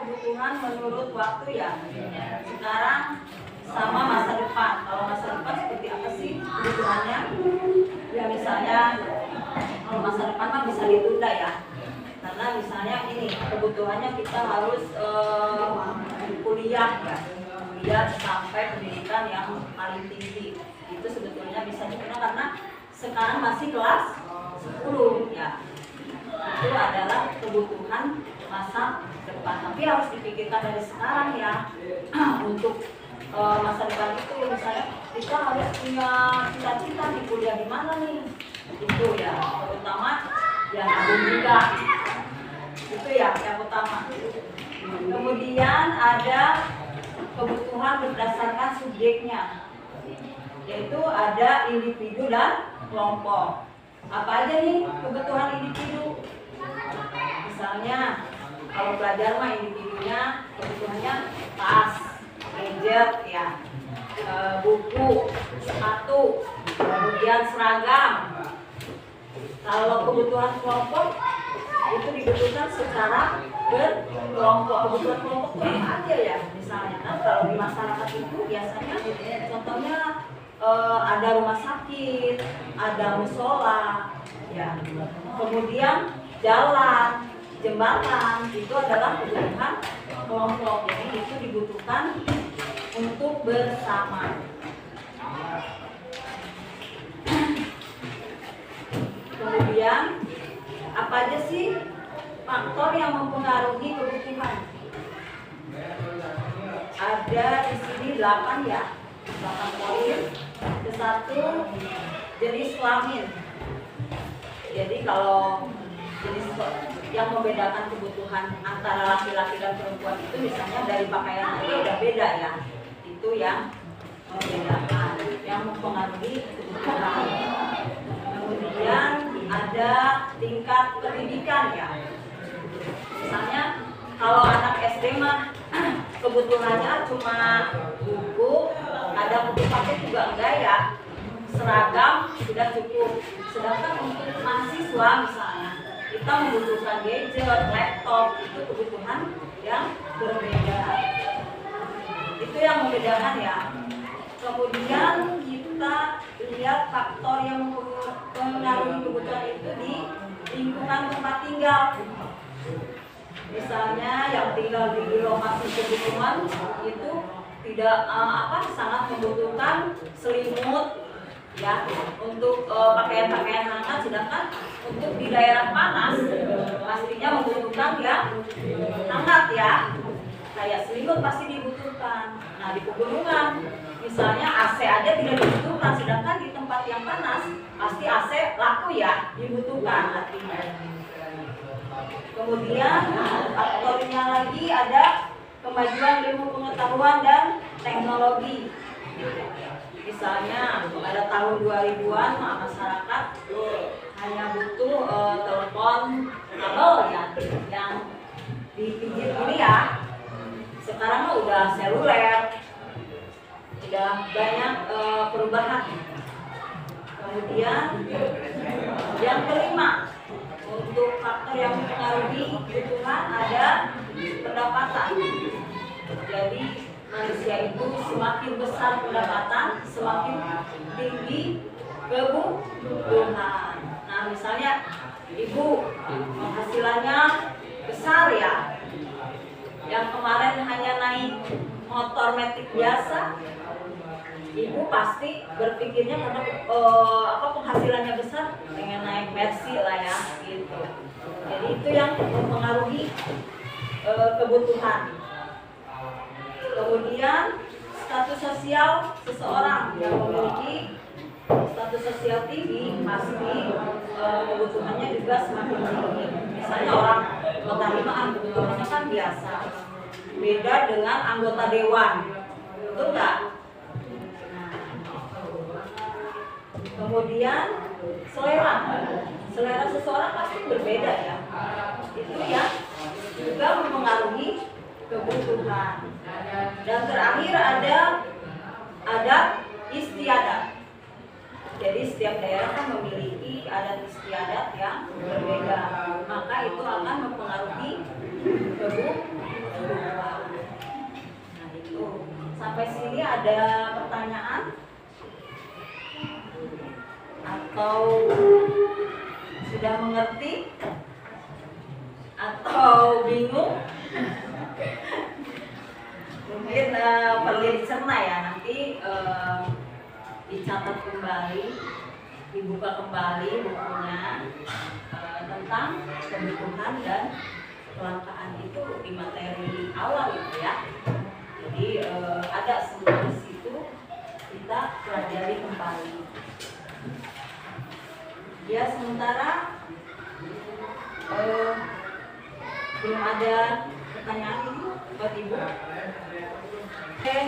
kebutuhan menurut waktu ya. Sekarang sama masa depan. Kalau masa depan seperti apa sih kebutuhannya? Ya misalnya kalau masa depan mah bisa ditunda ya. Karena misalnya ini kebutuhannya kita harus kuliah ya. Kuliah sampai pendidikan yang paling tinggi. Itu sebetulnya bisa ditunda karena sekarang masih kelas 10 ya. Itu adalah kebutuhan masa depan, tapi harus dipikirkan dari sekarang ya. Untuk masa depan itu misalnya kita harus punya cita-cita di kuliah di mana nih, itu ya terutama yang agung juga, itu ya yang utama. Kemudian ada kebutuhan berdasarkan subjeknya, yaitu ada individu dan kelompok. Apa aja nih kebutuhan individu? Misalnya kalau belajar mah individunya kebutuhannya tas, gadget ya, buku, sepatu, kemudian seragam. Kalau kebutuhan kelompok itu dibutuhkan secara berkelompok. Kebutuhan kelompok itu apa aja ya? Misalnya kan kalau di masyarakat itu biasanya contohnya ada rumah sakit, ada musola, ya. Kemudian jalan, jembatan, itu adalah kebutuhan kelompok. Jadi itu dibutuhkan untuk bersama. Kemudian apa aja sih faktor yang mempengaruhi kebutuhan? Ada di sini 8 ya. 8 poin. Satu, jenis kelamin. Jadi kalau jenis yang membedakan kebutuhan antara laki-laki dan perempuan itu misalnya dari pakaian aja udah beda ya. Itu yang membedakan, yang mempengaruhi kebutuhan. Kemudian ada tingkat pendidikan ya. Misalnya kalau anak SD mah kebutuhannya cuma buku, ada buku paket juga enggak ya, seragam sudah cukup. Sedangkan untuk mahasiswa misalnya kita membutuhkan gadget, laptop, itu kebutuhan yang berbeda. Itu yang membedakan ya. Kemudian kita lihat faktor yang mempengaruhi kebutuhan itu di lingkungan tempat tinggal. Misalnya yang tinggal di lokasi pegunungan itu tidak sangat membutuhkan selimut ya untuk pakaian-pakaian hangat, sedangkan untuk di daerah panas pastinya membutuhkan yang hangat ya, kayak selimut pasti dibutuhkan. Nah di pegunungan misalnya AC aja tidak dibutuhkan, sedangkan di tempat yang panas pasti AC laku ya, dibutuhkan artinya. Kemudian faktornya lagi ada kemajuan ilmu pengetahuan dan teknologi. Misalnya pada tahun 2000-an masyarakat hanya butuh telepon kabel ya, yang dipijit ini ya. Sekarang mah udah seluler, udah banyak perubahan. Kemudian yang kelima, untuk faktor yang mempengaruhi kebutuhan ada pendapatan. Jadi manusia itu semakin besar pendapatan, semakin tinggi kebutuhan. Nah misalnya ibu penghasilannya besar ya, yang kemarin hanya naik motor metik biasa, ibu pasti berpikirnya karena penghasilannya besar pengen naik Mercy lah ya gitu. Jadi itu yang mempengaruhi kebutuhan. Kemudian status sosial seseorang yang memiliki status sosial tinggi pasti kebutuhannya juga semakin tinggi. Misalnya orang anggota limaan kebutuhannya kan biasa, beda dengan anggota dewan, betul nggak? Kemudian selera seseorang pasti berbeda ya. Itu ya juga mempengaruhi kebutuhan. Dan terakhir ada adat istiadat. Jadi setiap daerah kan memiliki adat istiadat yang berbeda, maka itu akan mempengaruhi kebutuhan. ada pertanyaan atau sudah mengerti atau bingung? Mungkin perlu dicerna ya, nanti dicatat kembali, dibuka kembali bukunya tentang kebutuhan dan kelangkaan itu di materi awal itu ya. Jadi ada semua di situ, kita pelajari kembali. Ya, sementara belum ada pertanyaan ini buat Ibu. Oke,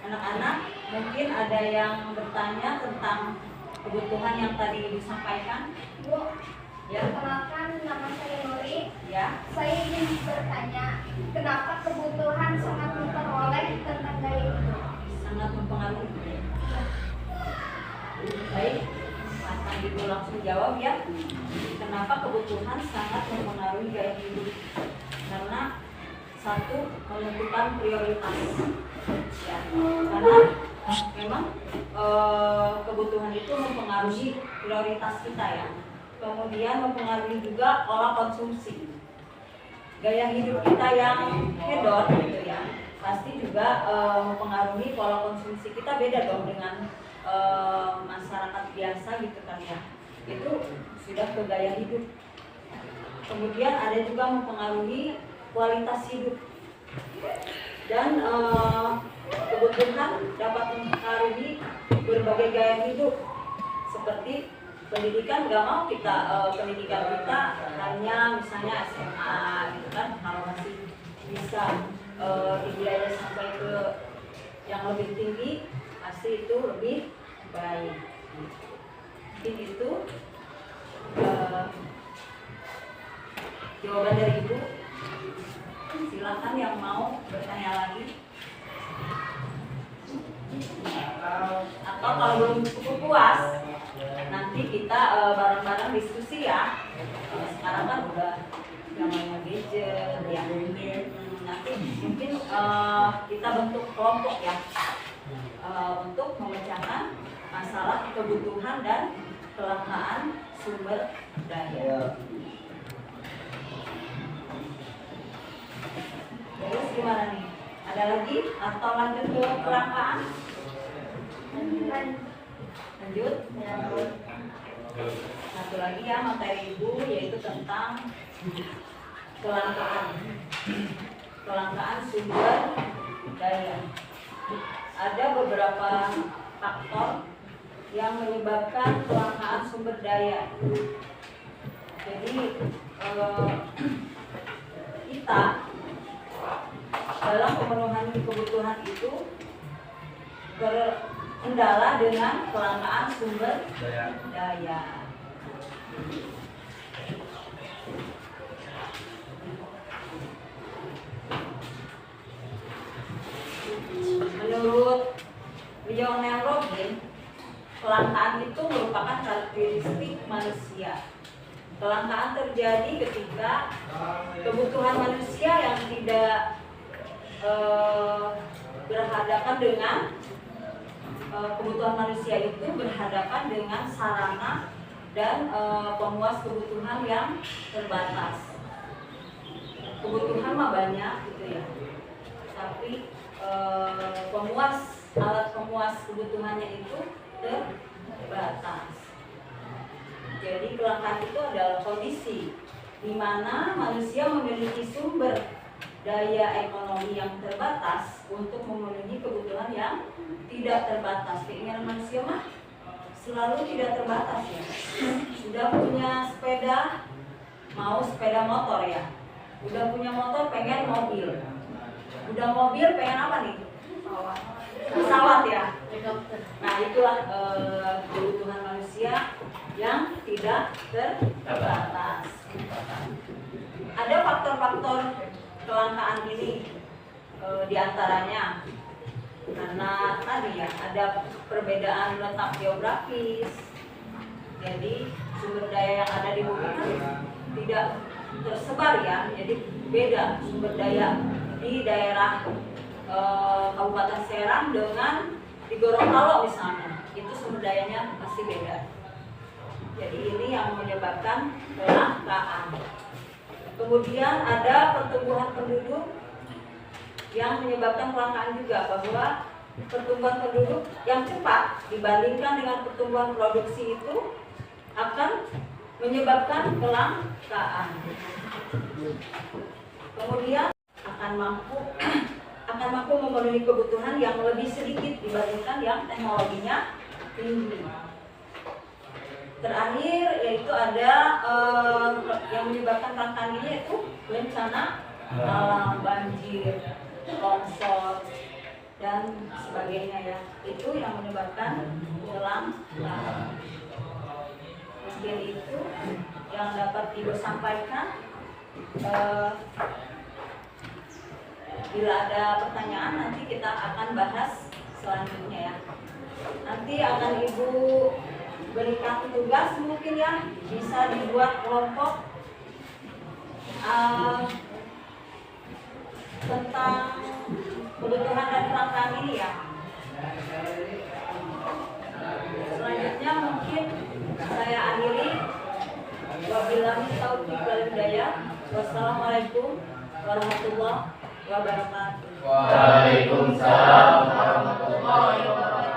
anak-anak mungkin ada yang bertanya tentang kebutuhan yang tadi disampaikan. Bu, Ya. perkenalkan nama saya Nuri. Ya. Saya ingin bertanya, kenapa kebutuhan sangat memperoleh tentang gaya hidup? Sangat mempengaruhi. Baik, akan Ibu langsung jawab ya. Kenapa kebutuhan sangat mempengaruhi gaya hidup? Karena satu, menentukan prioritas. Ya, karena memang kebutuhan itu mempengaruhi prioritas kita ya. Kemudian mempengaruhi juga pola konsumsi. Gaya hidup kita yang hedon gitu ya, pasti juga mempengaruhi pola konsumsi kita. Beda dong dengan masyarakat biasa gitu kan ya. Itu sudah ke gaya hidup. Kemudian ada juga mempengaruhi kualitas hidup. Dan kebutuhan dapat mempengaruhi berbagai gaya hidup, seperti pendidikan. Gak mau kita pendidikan kita hanya misalnya SMA gitu kan. Kalau masih bisa idealnya sampai ke yang lebih tinggi, pasti itu lebih baik. Mungkin itu jawaban dari Ibu. Silakan yang mau bertanya lagi. Atau kalau belum cukup puas, nanti kita bareng-bareng diskusi ya. Sekarang kan udah namanya gadget ya. Nanti mungkin kita bentuk kelompok ya, untuk memecahkan masalah kebutuhan dan kelangkaan sumber daya. Terus gimana nih? Ada lagi atau lanjut ke kelangkaan? Lanjut. Satu lagi ya materi Ibu, yaitu tentang kelangkaan sumber daya. Ada beberapa faktor yang menyebabkan kelangkaan sumber daya. Jadi kita dalam pemenuhan kebutuhan itu berkendala dengan kelangkaan sumber daya. Menurut Lionel Robin, kelangkaan itu merupakan karakteristik manusia. Kelangkaan terjadi ketika kebutuhan manusia yang tidak berhadapan dengan kebutuhan manusia itu berhadapan dengan sarana dan pemuas kebutuhan yang terbatas. Kebutuhan mah banyak gitu ya, tapi alat pemuas kebutuhannya itu terbatas. Jadi kelangkaan itu adalah kondisi di mana manusia memiliki sumber daya ekonomi yang terbatas untuk memenuhi kebutuhan yang tidak terbatas. Keinginan manusia mah selalu tidak terbatas ya. Sudah punya sepeda, mau sepeda motor ya. Udah punya motor, pengen mobil. Udah mobil, pengen apa nih? Pesawat ya. Nah itulah kebutuhan manusia yang tidak terbatas. Ada faktor-faktor kelangkaan ini, diantaranya karena tadi ya ada perbedaan letak geografis. Jadi sumber daya yang ada di bumi kan tidak tersebar ya, jadi beda sumber daya di daerah Kabupaten Serang dengan di Gorontalo misalnya, itu sumber dayanya pasti beda. Jadi ini yang menyebabkan kelangkaan. Kemudian ada pertumbuhan penduduk yang menyebabkan kelangkaan juga, bahwa pertumbuhan penduduk yang cepat dibandingkan dengan pertumbuhan produksi itu akan menyebabkan kelangkaan. Kemudian akan mampu memenuhi kebutuhan yang lebih sedikit dibandingkan yang teknologinya tinggi. Terakhir yaitu ada yang menyebabkan kelangkaan ini yaitu bencana alam, banjir, longsor dan sebagainya ya. Itu yang menyebabkan kelangkaan. Mungkin itu yang dapat Ibu sampaikan. Bila ada pertanyaan nanti kita akan bahas selanjutnya ya. Nanti akan Ibu berikan tugas mungkin ya, bisa dibuat kelompok tentang kebutuhan dan kelangkaan ini ya. Selanjutnya mungkin saya akhiri. Wabillahi taufiq wal hidayah. Wassalamualaikum warahmatullahi wabarakatuh. Waalaikumsalam warahmatullahi wabarakatuh.